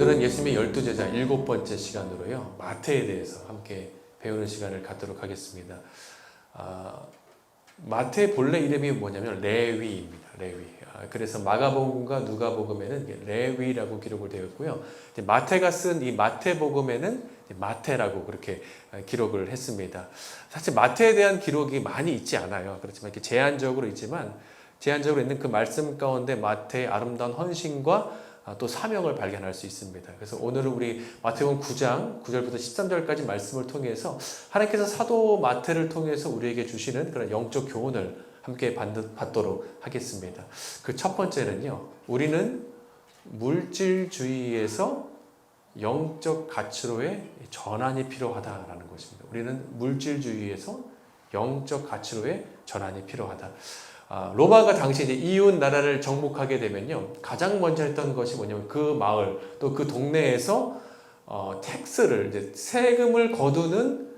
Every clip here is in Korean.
오늘은 예수님의 12제자 7번째 시간으로요, 마태에 대해서 함께 배우는 시간을 갖도록 하겠습니다. 마태의 본래 이름이 뭐냐면 레위입니다. 레위. 그래서 마가복음과 누가복음에는 레위라고 기록을 되어 있고요. 마태가 쓴 이 마태복음에는 마태라고 그렇게 기록을 했습니다. 사실 마태에 대한 기록이 많이 있지 않아요. 그렇지만 이렇게 제한적으로 있지만, 제한적으로 있는 그 말씀 가운데 마태의 아름다운 헌신과 또 사명을 발견할 수 있습니다. 그래서 오늘은 우리 마태복음 9장 9절부터 13절까지 말씀을 통해서 하나님께서 사도 마태를 통해서 우리에게 주시는 그런 영적 교훈을 함께 받도록 하겠습니다. 그 첫 번째는요, 우리는 물질주의에서 영적 가치로의 전환이 필요하다라는 것입니다. 우리는 물질주의에서 영적 가치로의 전환이 필요하다. 로마가 당시 이제 이웃 나라를 정복하게 되면요, 가장 먼저 했던 것이 뭐냐면 그 마을 또 그 동네에서 텍스를 이제 세금을 거두는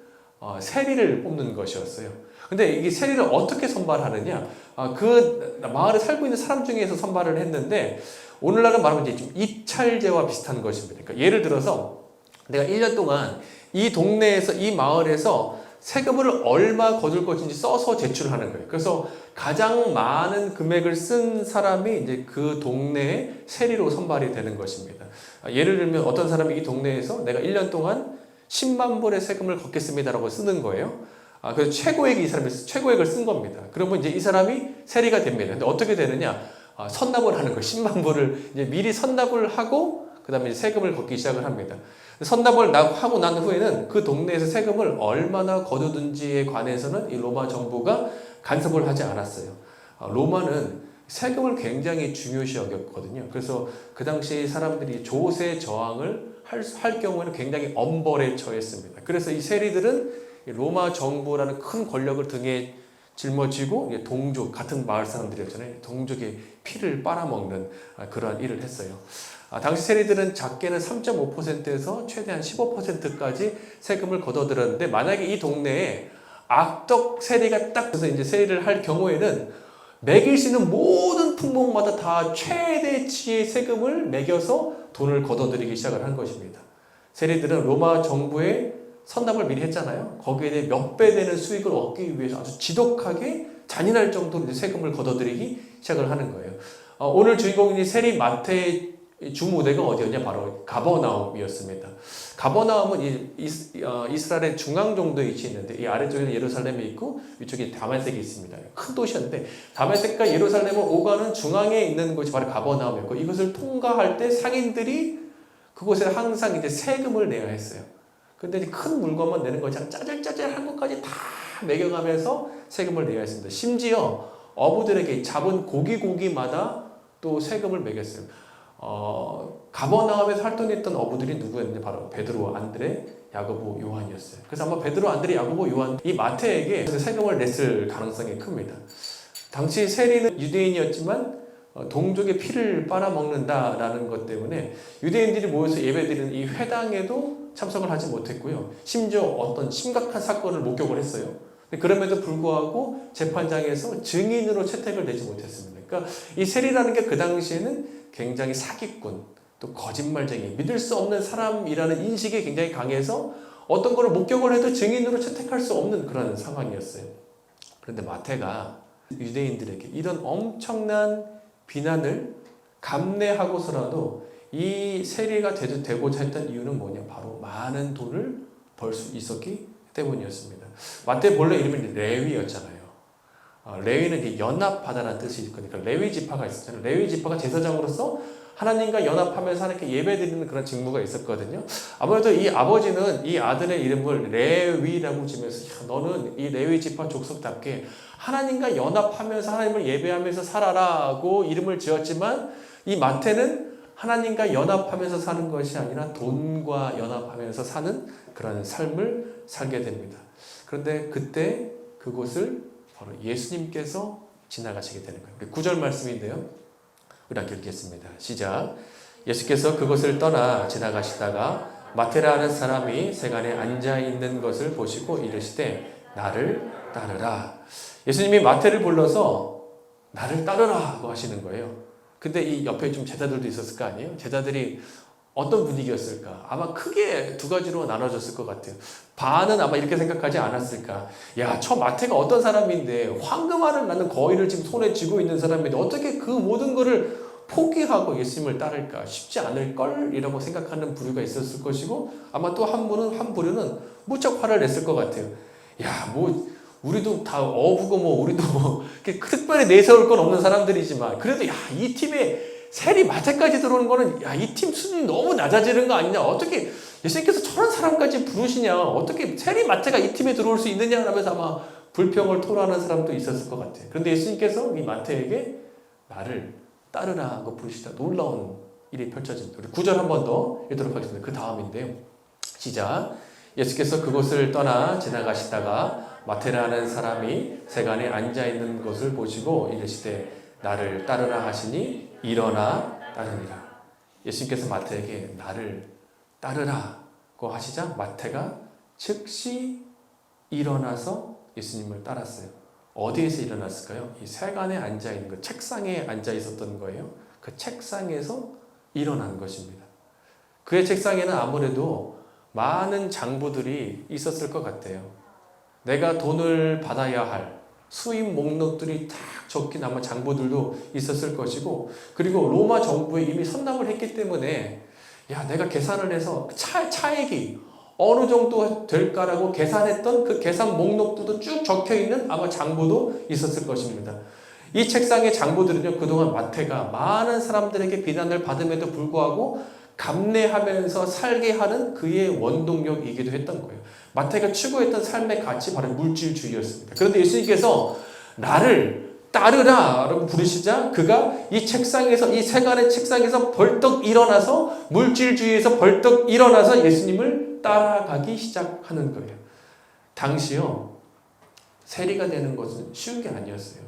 세리를 뽑는 것이었어요. 근데 이게 세리를 어떻게 선발하느냐? 그 마을에 살고 있는 사람 중에서 선발을 했는데, 오늘날은 말하면 이제 좀 입찰제와 비슷한 것입니다. 그러니까 예를 들어서 내가 1년 동안 이 동네에서 이 마을에서 세금을 얼마 거둘 것인지 써서 제출하는 거예요. 그래서 가장 많은 금액을 쓴 사람이 이제 그 동네의 세리로 선발이 되는 것입니다. 예를 들면 어떤 사람이 이 동네에서 내가 1년 동안 10만 불의 세금을 걷겠습니다라고 쓰는 거예요. 그래서 최고액이 이 사람이 최고액을 쓴 겁니다. 그러면 이제 이 사람이 세리가 됩니다. 근데 어떻게 되느냐? 선납을 하는 거예요. 10만 불을 이제 미리 선납을 하고 그다음에 세금을 걷기 시작을 합니다. 선납을 하고 난 후에는 그 동네에서 세금을 얼마나 거두든지에 관해서는 이 로마 정부가 간섭을 하지 않았어요. 로마는 세금을 굉장히 중요시 여겼거든요. 그래서 그 당시 사람들이 조세 저항을 할 경우에는 굉장히 엄벌에 처했습니다. 그래서 이 세리들은 로마 정부라는 큰 권력을 등에 짊어지고 동족, 같은 마을 사람들이었잖아요. 동족의 피를 빨아먹는 그러한 일을 했어요. 당시 세리들은 작게는 3.5%에서 최대한 15%까지 세금을 걷어들었는데, 만약에 이 동네에 악덕 세리가 딱 그래서 이제 세리를 할 경우에는 매길 수 있는 모든 품목마다 다 최대치의 세금을 매겨서 돈을 걷어들이기 시작을 한 것입니다. 세리들은 로마 정부의 선납을 미리 했잖아요. 거기에 대해 몇 배 되는 수익을 얻기 위해서 아주 지독하게 잔인할 정도로 이제 세금을 걷어들이기 시작을 하는 거예요. 오늘 주인공이 세리 마태의 주무대가 어디였냐? 바로 가버나움이었습니다. 가버나움은 이스라엘의 중앙 정도에 위치했는데, 이 아래쪽에는 예루살렘이 있고 위쪽에 다메섹이 있습니다. 큰 도시였는데 다메섹과 예루살렘을 오가는 중앙에 있는 곳이 바로 가버나움이었고, 이것을 통과할 때 상인들이 그곳에 항상 이제 세금을 내야 했어요. 근데 이제 큰 물건만 내는 것이 아니라 짜잘짜잘한 것까지 다 매겨가면서 세금을 내야 했습니다. 심지어 어부들에게 잡은 고기마다 또 세금을 매겼어요. 가버나움에서 활동했던 어부들이 누구였는지 바로 베드로, 안드레, 야고보, 요한이었어요. 그래서 아마 베드로, 안드레, 야고보, 요한 이 마태에게 세금을 냈을 가능성이 큽니다. 당시 세리는 유대인이었지만 동족의 피를 빨아먹는다라는 것 때문에 유대인들이 모여서 예배드리는 이 회당에도 참석을 하지 못했고요. 심지어 어떤 심각한 사건을 목격을 했어요. 그럼에도 불구하고 재판장에서 증인으로 채택을 내지 못했습니다. 그러니까 이 세리라는 게 그 당시에는 굉장히 사기꾼, 또 거짓말쟁이, 믿을 수 없는 사람이라는 인식이 굉장히 강해서 어떤 걸 목격을 해도 증인으로 채택할 수 없는 그런 상황이었어요. 그런데 마태가 유대인들에게 이런 엄청난 비난을 감내하고서라도 이 세리가 되고자 했던 이유는 뭐냐? 바로 많은 돈을 벌 수 있었기 때문이었습니다. 마태 본래 이름이 레위였잖아요. 레위는 연합하다라는 뜻이 있거든요. 레위 지파가 있었잖아요. 레위 지파가 제사장으로서 하나님과 연합하면서 하나님께 예배드리는 그런 직무가 있었거든요. 아무래도 이 아버지는 이 아들의 이름을 레위라고 지면서, 너는 이 레위 지파 족속답게 하나님과 연합하면서 하나님을 예배하면서 살아라고 이름을 지었지만, 이 마태는 하나님과 연합하면서 사는 것이 아니라 돈과 연합하면서 사는 그런 삶을 살게 됩니다. 그런데 그때 그곳을 바로 예수님께서 지나가시게 되는 거예요. 우리 9절 말씀인데요, 우리 함께 읽겠습니다. 시작. 예수께서 그곳을 떠나 지나가시다가 마테라는 사람이 세간에 앉아있는 것을 보시고 이르시되 나를 따르라. 예수님이 마테를 불러서 나를 따르라고 하시는 거예요. 근데 이 옆에 좀 제자들도 있었을 거 아니에요? 제자들이 어떤 분위기였을까? 아마 크게 두 가지로 나눠졌을 것 같아요. 반은 아마 이렇게 생각하지 않았을까? 야, 저 마태가 어떤 사람인데 황금알을 낳는 거위를 지금 손에 쥐고 있는 사람인데 어떻게 그 모든 것을 포기하고 예수님을 따를까? 쉽지 않을 걸이라고 생각하는 부류가 있었을 것이고, 아마 또 한 부류는 무척 화를 냈을 것 같아요. 야, 뭐 우리도 다 어부고 뭐 우리도 뭐 특별히 내세울 건 없는 사람들이지만 그래도 야, 이 팀에 세리 마태까지 들어오는 거는 야, 이 팀 수준이 너무 낮아지는 거 아니냐? 어떻게 예수님께서 저런 사람까지 부르시냐? 어떻게 세리 마태가 이 팀에 들어올 수 있느냐? 하면서 아마 불평을 토로하는 사람도 있었을 것 같아요. 그런데 예수님께서 이 마태에게 나를 따르라 하고 부르시다 놀라운 일이 펼쳐집니다. 우리 9절 한 번 더 읽도록 하겠습니다. 그 다음인데요. 시작. 예수께서 그곳을 떠나 지나가시다가 마태라는 사람이 세간에 앉아있는 것을 보시고 이르시되 나를 따르라 하시니 일어나 따르니라. 예수님께서 마태에게 나를 따르라고 하시자 마태가 즉시 일어나서 예수님을 따랐어요. 어디에서 일어났을까요? 이 세간에 앉아있는 그 책상에 앉아 있었던 거예요. 그 책상에서 일어난 것입니다. 그의 책상에는 아무래도 많은 장부들이 있었을 것 같아요. 내가 돈을 받아야 할 수입 목록들이 딱 적힌 아마 장부들도 있었을 것이고, 그리고 로마 정부에 이미 선납을 했기 때문에 야, 내가 계산을 해서 차액이 어느 정도 될까라고 계산했던 그 계산 목록들도 쭉 적혀있는 아마 장부도 있었을 것입니다. 이 책상의 장부들은요, 그동안 마태가 많은 사람들에게 비난을 받음에도 불구하고 감내하면서 살게 하는 그의 원동력이기도 했던 거예요. 마태가 추구했던 삶의 가치 바로 물질주의였습니다. 그런데 예수님께서 나를 따르라 라고 부르시자 그가 이 책상에서, 이 세간의 책상에서 벌떡 일어나서 물질주의에서 벌떡 일어나서 예수님을 따라가기 시작하는 거예요. 당시요, 세리가 되는 것은 쉬운 게 아니었어요.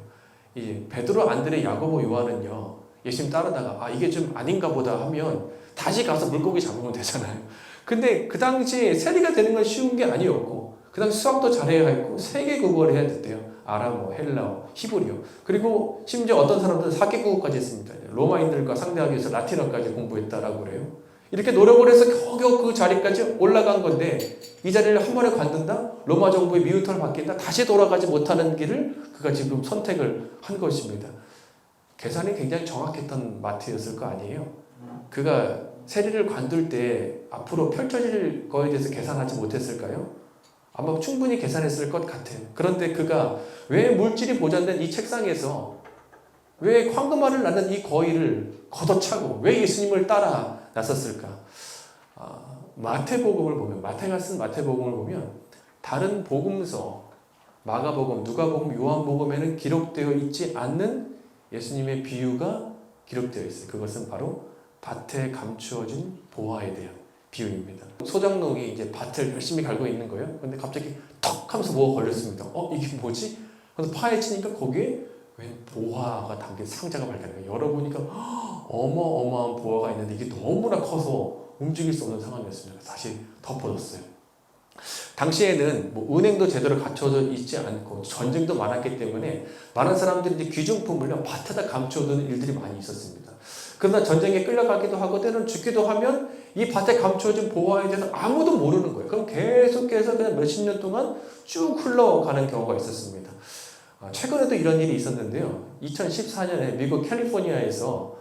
이 베드로, 안드레, 야고보, 요한은요, 예수님 따르다가 이게 좀 아닌가 보다 하면 다시 가서 물고기 잡으면 되잖아요. 근데 그 당시에 세리가 되는 건 쉬운 게 아니었고, 그 당시 수학도 잘해야 했고, 세계 국어를 해야 됐대요. 아람어, 헬라어, 히브리어. 그리고 심지어 어떤 사람들은 4개국어까지 했습니다. 로마인들과 상대하기 위해서 라틴어까지 공부했다라고 그래요. 이렇게 노력을 해서 겨우겨우 그 자리까지 올라간 건데, 이 자리를 한 번에 관둔다? 로마 정부의 미우터를 받겠다? 다시 돌아가지 못하는 길을 그가 지금 선택을 한 것입니다. 계산이 굉장히 정확했던 마태였을 거 아니에요? 그가 세리를 관둘 때 앞으로 펼쳐질 거에 대해서 계산하지 못했을까요? 아마 충분히 계산했을 것 같아요. 그런데 그가 왜 물질이 보존된 이 책상에서 왜 황금알을 낳는 이 거위를 걷어차고 왜 예수님을 따라 나섰을까? 마태복음을 보면, 마태가 쓴 마태복음을 보면 다른 복음서, 마가복음, 누가복음, 요한복음에는 기록되어 있지 않는 예수님의 비유가 기록되어 있어요. 그것은 바로 밭에 감추어진 보화에 대한 비유입니다. 소장농이 이제 밭을 열심히 갈고 있는 거예요. 근데 갑자기 턱 하면서 뭐가 걸렸습니다. 이게 뭐지? 그래서 파헤치니까 거기에 웬 보화가 담긴 상자가 발견해요. 열어보니까 어마어마한 보화가 있는데 이게 너무나 커서 움직일 수 없는 상황이었습니다. 다시 덮어뒀어요. 당시에는 뭐 은행도 제대로 갖춰져 있지 않고 전쟁도 많았기 때문에 많은 사람들이 이제 귀중품을요 밭에다 감춰두는 일들이 많이 있었습니다. 그러나 전쟁에 끌려가기도 하고 때로는 죽기도 하면 이 밭에 감춰진 보화에 대해서 아무도 모르는 거예요. 그럼 계속해서 그냥 몇십 년 동안 쭉 흘러가는 경우가 있었습니다. 최근에도 이런 일이 있었는데요. 2014년에 미국 캘리포니아에서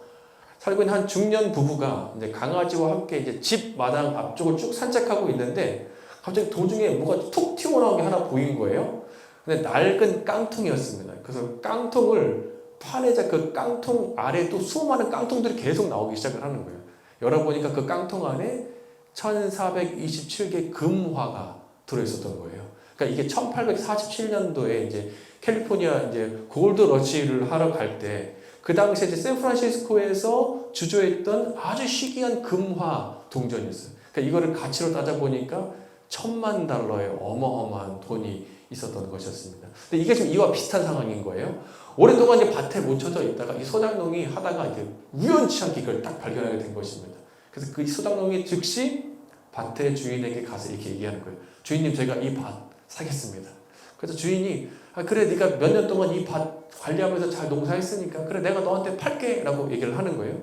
살고 있는 한 중년 부부가 이제 강아지와 함께 이제 집 마당 앞쪽을 쭉 산책하고 있는데 갑자기 도중에 뭐가 툭 튀어나온 게 하나 보인 거예요. 근데 낡은 깡통이었습니다. 그래서 깡통을 파내자 그 깡통 아래 또 수많은 깡통들이 계속 나오기 시작을 하는 거예요. 열어보니까 그 깡통 안에 1427개 금화가 들어있었던 거예요. 그러니까 이게 1847년도에 이제 캘리포니아 이제 골드 러시를 하러 갈 때 그 당시에 이제 샌프란시스코에서 주조했던 아주 희귀한 금화 동전이었어요. 그러니까 이거를 가치로 따져보니까 $10,000의 어마어마한 돈이 있었던 것이었습니다. 근데 이게 지금 이와 비슷한 상황인 거예요. 오랫동안 이제 밭에 묻혀져 있다가 이 소장농이 하다가 이제 우연치 않게 이걸 딱 발견하게 된 것입니다. 그래서 그 소장농이 즉시 밭의 주인에게 가서 이렇게 얘기하는 거예요. 주인님, 제가 이 밭 사겠습니다. 그래서 주인이 그래, 네가 몇 년 동안 이 밭 관리하면서 잘 농사했으니까 그래, 내가 너한테 팔게 라고 얘기를 하는 거예요.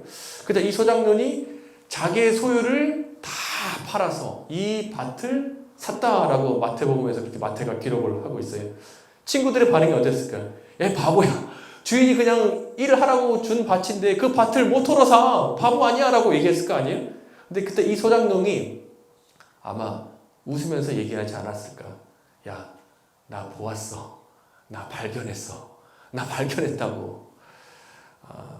그래서 이 소장농이 자기의 소유를 다 팔아서 이 밭을 샀다라고 마태복음에서 그렇게 마태가 기록을 하고 있어요. 친구들의 반응이 어땠을까요? 야, 바보야. 주인이 그냥 일을 하라고 준 밭인데 그 밭을 못 털어서 바보 아니야 라고 얘기했을 거 아니에요? 근데 그때 이 소장농이 아마 웃으면서 얘기하지 않았을까? 야, 나 보았어. 나 발견했어. 나 발견했다고.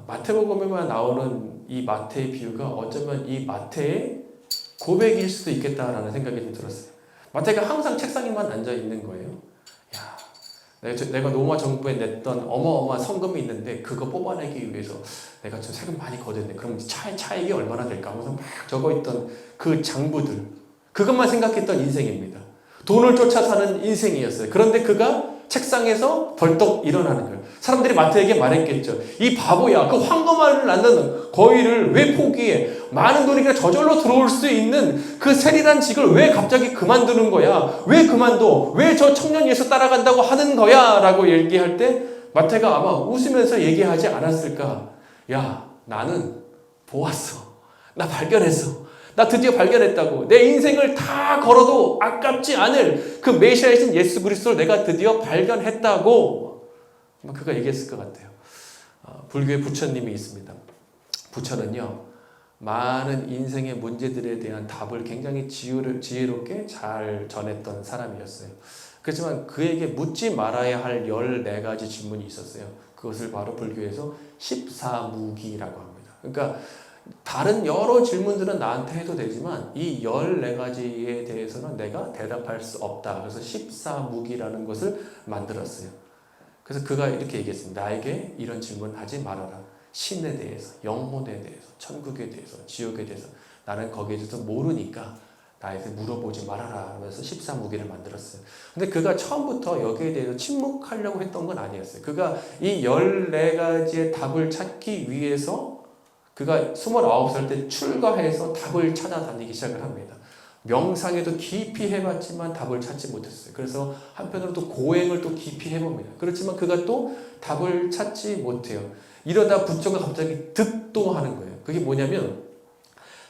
마태복음에만 나오는 이 마태의 비유가 어쩌면 이 마태의 고백일 수도 있겠다라는 생각이 좀 들었어요. 마태가 항상 책상에만 앉아 있는 거예요. 야, 내가 로마 정부에 냈던 어마어마한 성금이 있는데 그거 뽑아내기 위해서 내가 좀 세금 많이 걷었네. 그럼 차익이 얼마나 될까 하면서 막 적어있던 그 장부들, 그것만 생각했던 인생입니다. 돈을 쫓아 사는 인생이었어요. 그런데 그가 책상에서 벌떡 일어나는 거예요. 사람들이 마태에게 말했겠죠. 이 바보야, 그 황금알을 낳는 거위를 왜 포기해? 많은 돈이 그냥 저절로 들어올 수 있는 그 세리란 직을 왜 갑자기 그만두는 거야? 왜 그만둬? 왜 저 청년 예수 따라간다고 하는 거야? 라고 얘기할 때 마태가 아마 웃으면서 얘기하지 않았을까? 야, 나는 보았어. 나 발견했어. 나 드디어 발견했다고. 내 인생을 다 걸어도 아깝지 않을 그 메시아이신 예수 그리스도를 내가 드디어 발견했다고 그가 얘기했을 것 같아요. 불교의 부처님이 있습니다. 부처는요, 많은 인생의 문제들에 대한 답을 굉장히 지혜롭게 잘 전했던 사람이었어요. 그렇지만 그에게 묻지 말아야 할 14가지 질문이 있었어요. 그것을 바로 불교에서 14무기라고 합니다. 그러니까 다른 여러 질문들은 나한테 해도 되지만 이 14가지에 대해서는 내가 대답할 수 없다. 그래서 14무기라는 것을 만들었어요. 그래서 그가 이렇게 얘기했습니다. 나에게 이런 질문 하지 말아라. 신에 대해서, 영혼에 대해서, 천국에 대해서, 지옥에 대해서 나는 거기에 대해서 모르니까 나에게 물어보지 말아라 하면서 14무기를 만들었어요. 근데 그가 처음부터 여기에 대해서 침묵하려고 했던 건 아니었어요. 그가 이 14가지의 답을 찾기 위해서 그가 29살 때 출가해서 답을 찾아다니기 시작을 합니다. 명상에도 깊이 해봤지만 답을 찾지 못했어요. 그래서 한편으로 또 고행을 또 깊이 해봅니다. 그렇지만 그가 또 답을 찾지 못해요. 이러다 부처가 갑자기 득도하는 거예요. 그게 뭐냐면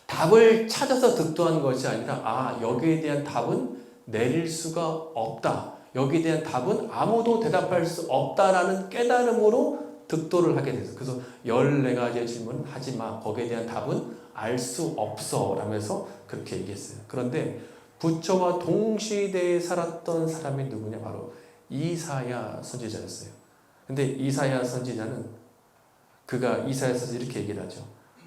답을 찾아서 득도한 것이 아니라 여기에 대한 답은 내릴 수가 없다. 여기에 대한 답은 아무도 대답할 수 없다라는 깨달음으로 득도를 하게 됐어요. 그래서 14가지의 질문은 하지 마. 거기에 대한 답은 알 수 없어. 라면서 그렇게 얘기했어요. 그런데 부처와 동시대에 살았던 사람이 누구냐? 바로 이사야 선지자였어요. 근데 이사야 선지자는 그가 이사야서에서 이렇게 얘기를 하죠.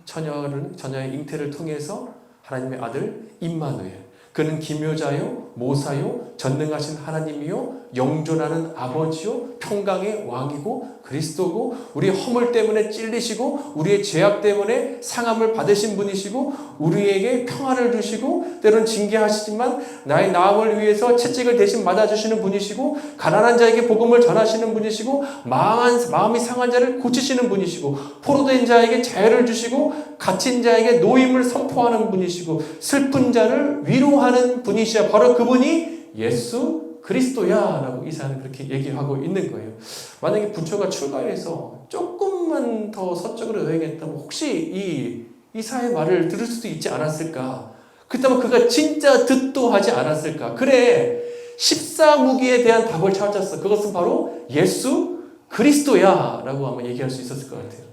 처녀의 잉태를 통해서 하나님의 아들 임마누엘, 그는 기묘자요 모사요 전능하신 하나님이요 영존하는 아버지요 평강의 왕이고 그리스도고 우리의 허물 때문에 찔리시고 우리의 죄악 때문에 상함을 받으신 분이시고 우리에게 평화를 주시고 때로는 징계하시지만 나의 나음을 위해서 채찍을 대신 맞아주시는 분이시고 가난한 자에게 복음을 전하시는 분이시고 마음이 상한 자를 고치시는 분이시고 포로된 자에게 자유를 주시고 갇힌 자에게 노임을 선포하는 분이시고 슬픈 자를 위로하는 분이시야. 바로 그분이 예수 그리스도야 라고 이사야는 그렇게 얘기하고 있는 거예요. 만약에 부처가 출가해서 조금만 더 서쪽으로 여행했다면 혹시 이사야의 말을 들을 수도 있지 않았을까? 그렇다면 그가 진짜 득도하지 않았을까? 그래, 14무기에 대한 답을 찾았어. 그것은 바로 예수 그리스도야 라고 아마 얘기할 수 있었을 것 같아요.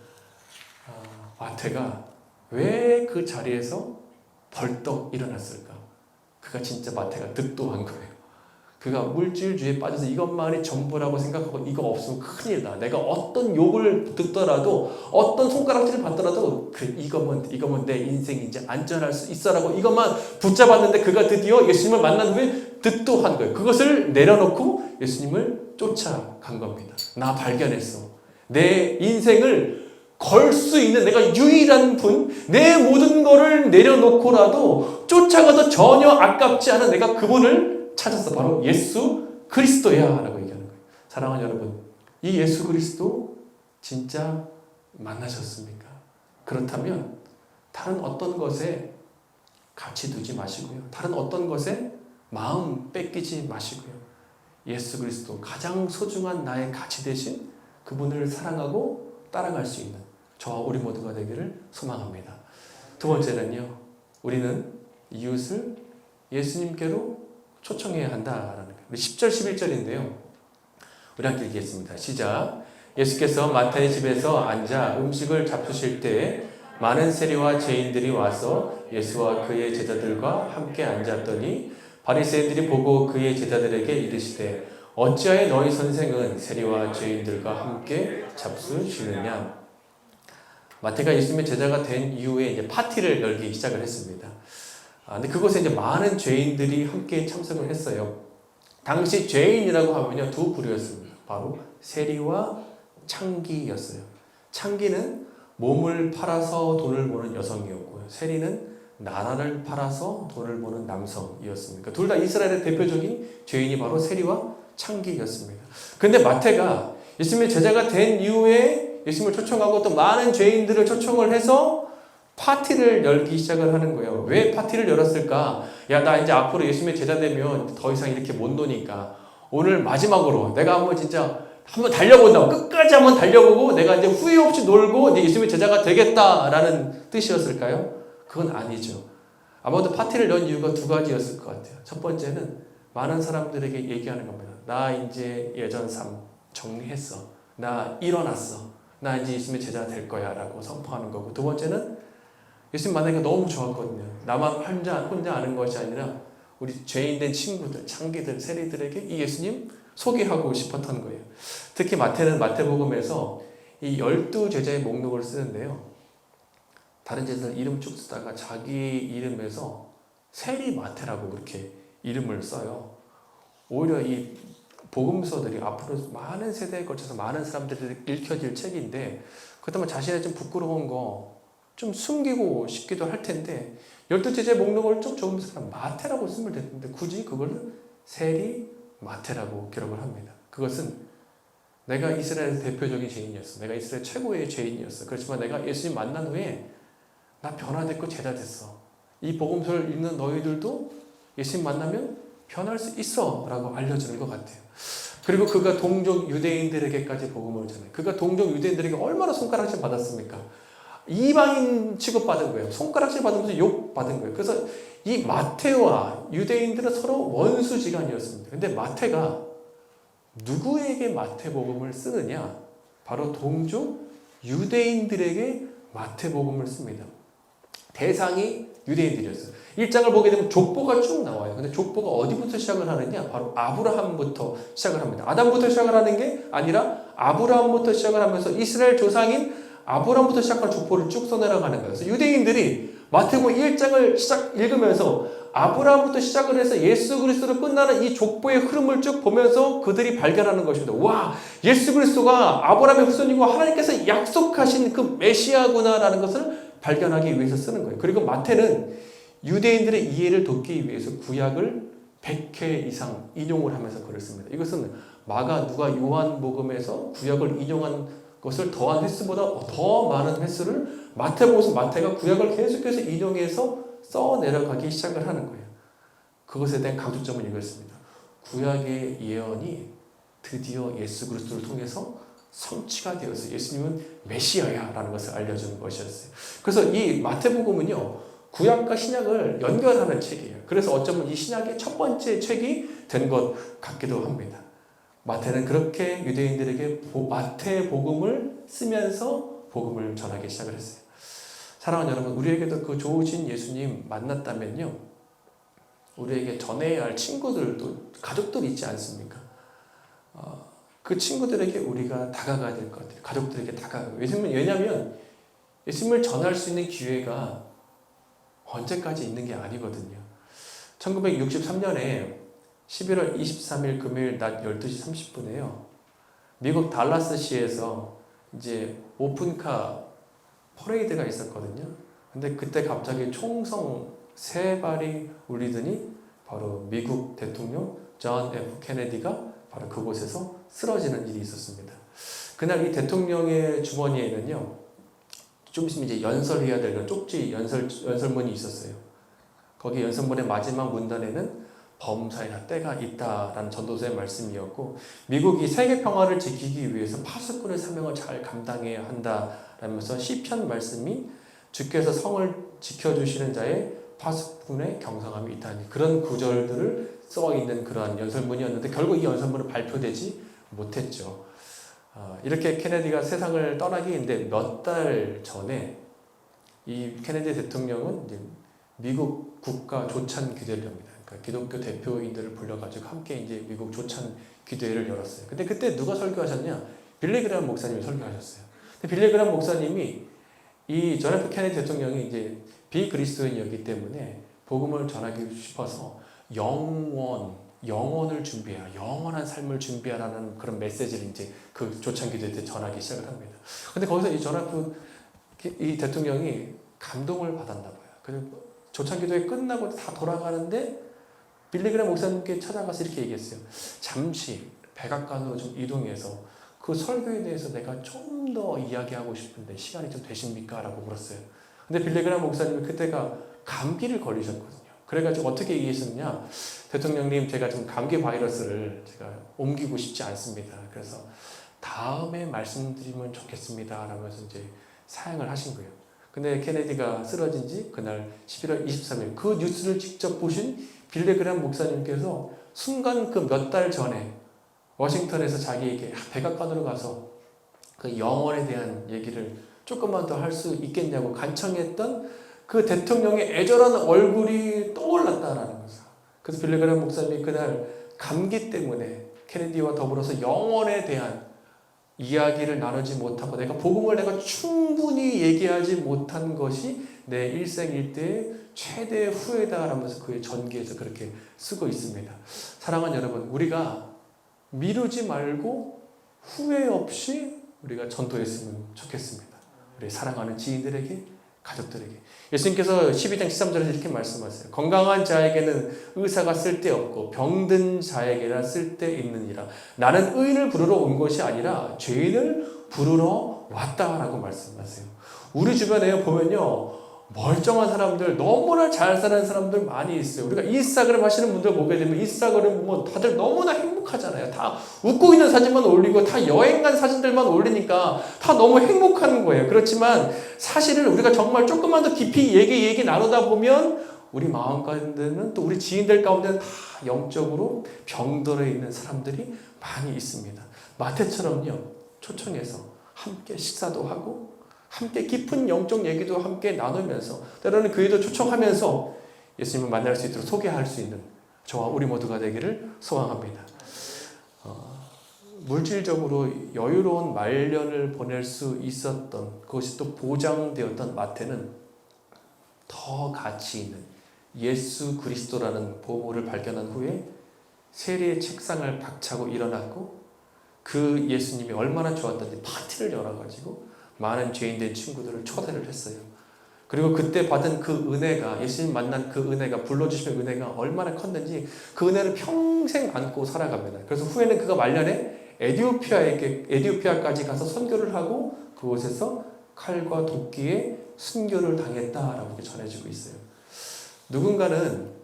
마태가 왜 그 자리에서 벌떡 일어났을까? 그가 진짜 마태가 득도한 거예요. 그가 물질주의에 빠져서 이것만이 전부라고 생각하고 이거 없으면 큰일이다. 내가 어떤 욕을 듣더라도 어떤 손가락질을 받더라도 이거면 내 인생이 이제 안전할 수 있어라고 이것만 붙잡았는데 그가 드디어 예수님을 만난 후에 득도한 거예요. 그것을 내려놓고 예수님을 쫓아간 겁니다. 나 발견했어. 내 인생을 걸 수 있는 내가 유일한 분, 내 모든 거를 내려놓고라도 쫓아가도 전혀 아깝지 않은 내가 그분을 찾았어. 바로 예수 그리스도야 라고 얘기하는 거예요. 사랑하는 여러분, 이 예수 그리스도 진짜 만나셨습니까? 그렇다면 다른 어떤 것에 가치 두지 마시고요. 다른 어떤 것에 마음 뺏기지 마시고요. 예수 그리스도 가장 소중한 나의 가치 대신 그분을 사랑하고 따라갈 수 있는 저와 우리 모두가 되기를 소망합니다. 두 번째는요, 우리는 이웃을 예수님께로 초청해야 한다라는 거예요. 우리 10절, 11절인데요. 우리 함께 읽겠습니다. 시작. 예수께서 마태의 집에서 앉아 음식을 잡수실 때 많은 세리와 죄인들이 와서 예수와 그의 제자들과 함께 앉았더니 바리새인들이 보고 그의 제자들에게 이르시되 어찌하여 너희 선생은 세리와 죄인들과 함께 잡수시느냐. 마태가 예수님의 제자가 된 이후에 이제 파티를 열기 시작을 했습니다. 근데 그곳에 이제 많은 죄인들이 함께 참석을 했어요. 당시 죄인이라고 하면요, 두 부류였습니다. 바로 세리와 창기였어요. 창기는 몸을 팔아서 돈을 버는 여성이었고요. 세리는 나라를 팔아서 돈을 버는 남성이었습니다. 둘 다 이스라엘의 대표적인 죄인이 바로 세리와 창기였습니다. 그런데 마태가 예수님의 제자가 된 이후에 예수님을 초청하고 또 많은 죄인들을 초청을 해서 파티를 열기 시작을 하는 거예요. 왜 파티를 열었을까? 야, 나 이제 앞으로 예수님의 제자 되면 더 이상 이렇게 못 노니까 오늘 마지막으로 내가 한번 진짜 한번 달려본다고, 끝까지 한번 달려보고 내가 이제 후회 없이 놀고 이제 예수님의 제자가 되겠다라는 뜻이었을까요? 그건 아니죠. 아마도 파티를 연 이유가 두 가지였을 것 같아요. 첫 번째는 많은 사람들에게 얘기하는 겁니다. 나 이제 예전 삶 정리했어. 나 일어났어. 나 이제 예수님의 제자 될 거야 라고 선포하는 거고, 두 번째는 예수님 만나기가 너무 좋았거든요. 나만 혼자 아는 것이 아니라 우리 죄인된 친구들, 창기들, 세리들에게 이 예수님 소개하고 싶었던 거예요. 특히 마태는 마태복음에서 이 12제자의 목록을 쓰는데요. 다른 제자들 이름 쭉 쓰다가 자기 이름에서 세리 마태라고 그렇게 이름을 써요. 오히려 이 복음서들이 앞으로 많은 세대에 걸쳐서 많은 사람들이 읽혀질 책인데, 그렇다면 자신의 좀 부끄러운 거 좀 숨기고 싶기도 할 텐데 12제자의 목록을 좀 적으면서 마태라고 쓰면 됐는데 굳이 그걸 세리 마태라고 기록을 합니다. 그것은 내가 이스라엘 대표적인 죄인이었어. 내가 이스라엘 최고의 죄인이었어. 그렇지만 내가 예수님 만난 후에 나 변화됐고 제자 됐어. 이 복음서를 읽는 너희들도 예수님 만나면 변할 수 있어 라고 알려주는 것 같아요. 그리고 그가 동족 유대인들에게까지 복음을 전해. 그가 동족 유대인들에게 얼마나 손가락질 받았습니까? 이방인 취급받은 거예요. 손가락질 받으면서 욕 받은 거예요. 그래서 이 마태와 유대인들은 서로 원수지간이었습니다. 근데 마태가 누구에게 마태복음을 쓰느냐? 바로 동족 유대인들에게 마태복음을 씁니다. 대상이 유대인들이었어요. 1장을 보게 되면 족보가 쭉 나와요. 근데 족보가 어디부터 시작을 하느냐? 바로 아브라함부터 시작을 합니다. 아담부터 시작을 하는 게 아니라 아브라함부터 시작을 하면서 이스라엘 조상인 아브라함부터 시작한 족보를 쭉 써내려가는 거예요. 그래서 유대인들이 마태복음 1장을 읽으면서 아브라함부터 시작을 해서 예수 그리스도로 끝나는 이 족보의 흐름을 쭉 보면서 그들이 발견하는 것입니다. 와, 예수 그리스도가 아브라함의 후손이고 하나님께서 약속하신 그 메시아구나라는 것을 발견하기 위해서 쓰는 거예요. 그리고 마태는 유대인들의 이해를 돕기 위해서 구약을 100회 이상 인용을 하면서 글을 씁니다. 이것은 마가, 누가, 요한복음에서 구약을 인용한 것을 더한 횟수보다 더 많은 횟수를 마태복음에서 마태가 구약을 계속해서 인용해서 써내려가기 시작을 하는 거예요. 그것에 대한 강조점을 이것입니다. 구약의 예언이 드디어 예수 그리스도를 통해서 성취가 되어서 예수님은 메시아야 라는 것을 알려주는 것이었어요. 그래서 이 마태복음은요, 구약과 신약을 연결하는 책이에요. 그래서 어쩌면 이 신약의 첫 번째 책이 된 것 같기도 합니다. 마태는 그렇게 유대인들에게 마태복음을 쓰면서 복음을 전하기 시작을 했어요. 사랑하는 여러분, 우리에게도 그 좋으신 예수님 만났다면요, 우리에게 전해야 할 친구들도, 가족들 있지 않습니까? 그 친구들에게 우리가 다가가야 될 것 같아요. 가족들에게 다가가고. 왜냐하면 예수님을 전할 수 있는 기회가 언제까지 있는 게 아니거든요. 1963년에 11월 23일 금요일 낮 12시 30분에요. 미국 달라스시에서 이제 오픈카 퍼레이드가 있었거든요. 근데 그때 갑자기 총성 3발이 울리더니 바로 미국 대통령 존 F 케네디가 바로 그곳에서 쓰러지는 일이 있었습니다. 그날 이 대통령의 주머니에는요, 좀 있으면 이제 연설해야 될 쪽지 연설문이 있었어요. 거기 연설문의 마지막 문단에는 범사에나 때가 있다라는 전도서의 말씀이었고, 미국이 세계 평화를 지키기 위해서 파수꾼의 사명을 잘 감당해야 한다라면서 시편 말씀이 주께서 성을 지켜주시는 자의 파수꾼의 경성함이 있다니 그런 구절들을 써 있는 그러한 연설문이었는데 결국 이 연설문은 발표되지 못했죠. 이렇게 케네디가 세상을 떠나기 이제 몇 달 전에 이 케네디 대통령은 이제 미국 국가 조찬 기도회를 합니다. 그러니까 기독교 대표인들을 불러가지고 함께 이제 미국 조찬 기도회를 열었어요. 근데 그때 누가 설교하셨냐? 빌리 그레이엄 목사님이 설교하셨어요. 근데 빌리 그레이엄 목사님이 이 존 F 케네디 대통령이 이제 비그리스도인이었기 때문에 복음을 전하기 싶어서 영원을 준비해라, 영원한 삶을 준비하라는 그런 메시지를 이제 그 조찬 기도회 때 전하기 시작을 합니다. 근데 거기서 이 존 F 이 대통령이 감동을 받았나 봐요. 그리고 조찬 기도회 끝나고 다 돌아가는데 빌리 그레이엄 목사님께 찾아가서 이렇게 얘기했어요. 잠시 백악관으로 좀 이동해서 그 설교에 대해서 내가 좀 더 이야기하고 싶은데 시간이 좀 되십니까? 라고 물었어요. 근데 빌리 그레이엄 목사님은 그때가 감기를 걸리셨거든요. 그래가지고 어떻게 얘기했었냐? 대통령님, 제가 지금 감기 바이러스를 제가 옮기고 싶지 않습니다. 그래서 다음에 말씀드리면 좋겠습니다. 라면서 이제 사양을 하신 거예요. 근데 케네디가 쓰러진 지 그날 11월 23일 그 뉴스를 직접 보신 빌리 그레이엄 목사님께서 순간 그 몇 달 전에 워싱턴에서 자기에게 백악관으로 가서 그 영혼에 대한 얘기를 조금만 더 할 수 있겠냐고 간청했던 그 대통령의 애절한 얼굴이 떠올랐다라는 거죠. 그래서 빌리 그레이엄 목사님이 그날 감기 때문에 케네디와 더불어서 영혼에 대한 이야기를 나누지 못하고 내가 충분히 얘기하지 못한 것이 내 일생일대의 최대 후회다라면서 그의 전기에서 그렇게 쓰고 있습니다. 사랑하는 여러분, 우리가 미루지 말고 후회 없이 우리가 전도했으면 좋겠습니다. 우리 사랑하는 지인들에게, 가족들에게. 예수님께서 12장 13절에서 이렇게 말씀하세요. 건강한 자에게는 의사가 쓸데없고 병든 자에게나 쓸데있느니라. 나는 의인을 부르러 온 것이 아니라 죄인을 부르러 왔다라고 말씀하세요. 우리 주변에 보면요, 멀쩡한 사람들, 너무나 잘 사는 사람들 많이 있어요. 우리가 인스타그램 하시는 분들 보게 되면 인스타그램 보면 다들 너무나 행복하잖아요. 다 웃고 있는 사진만 올리고 다 여행 간 사진들만 올리니까 다 너무 행복한 거예요. 그렇지만 사실은 우리가 정말 조금만 더 깊이 얘기 나누다 보면 우리 마음 가운데는 또 우리 지인들 가운데는 다 영적으로 병들어 있는 사람들이 많이 있습니다. 마태처럼요, 초청해서 함께 식사도 하고 함께 깊은 영적 얘기도 함께 나누면서 때로는 교회도 초청하면서 예수님을 만날 수 있도록 소개할 수 있는 저와 우리 모두가 되기를 소망합니다. 물질적으로 여유로운 말년을 보낼 수 있었던 그것이 또 보장되었던 마태는 더 가치 있는 예수 그리스도라는 보물을 발견한 후에 세례의 책상을 박차고 일어났고 그 예수님이 얼마나 좋았던지 파티를 열어가지고 많은 죄인된 친구들을 초대를 했어요. 그리고 그때 받은 그 은혜가, 예수님 만난 그 은혜가, 불러주시는 은혜가 얼마나 컸는지 그 은혜를 평생 안고 살아갑니다. 그래서 후에는 그가 말년에 에티오피아까지 가서 선교를 하고 그곳에서 칼과 도끼에 순교를 당했다라고 전해지고 있어요. 누군가는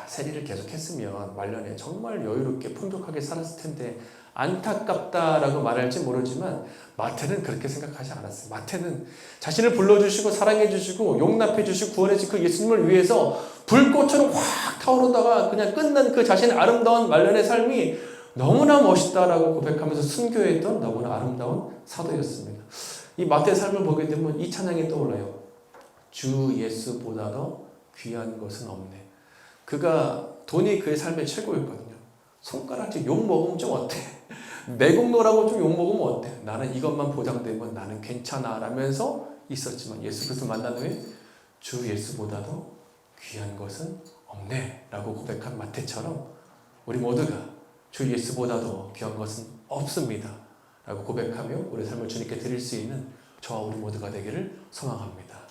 세리를 계속했으면 말년에 정말 여유롭게 풍족하게 살았을 텐데 안타깝다라고 말할지 모르지만 마태는 그렇게 생각하지 않았어요. 마태는 자신을 불러주시고 사랑해주시고 용납해주시고 구원해주시고 그 예수님을 위해서 불꽃처럼 확 타오르다가 그냥 끝난 그 자신의 아름다운 말년의 삶이 너무나 멋있다라고 고백하면서 순교했던 너무나 아름다운 사도였습니다. 이 마태의 삶을 보게 되면 이 찬양이 떠올라요. 주 예수보다도 귀한 것은 없네. 그가 돈이 그의 삶의 최고였거든요. 손가락질 욕먹으면 좀 어때? 매국노라고 좀 욕먹으면 어때? 나는 이것만 보장되면 나는 괜찮아 라면서 있었지만 예수 그리스도 만난 후에 주 예수보다도 귀한 것은 없네 라고 고백한 마태처럼 우리 모두가 주 예수보다도 귀한 것은 없습니다 라고 고백하며 우리 삶을 주님께 드릴 수 있는 저와 우리 모두가 되기를 소망합니다.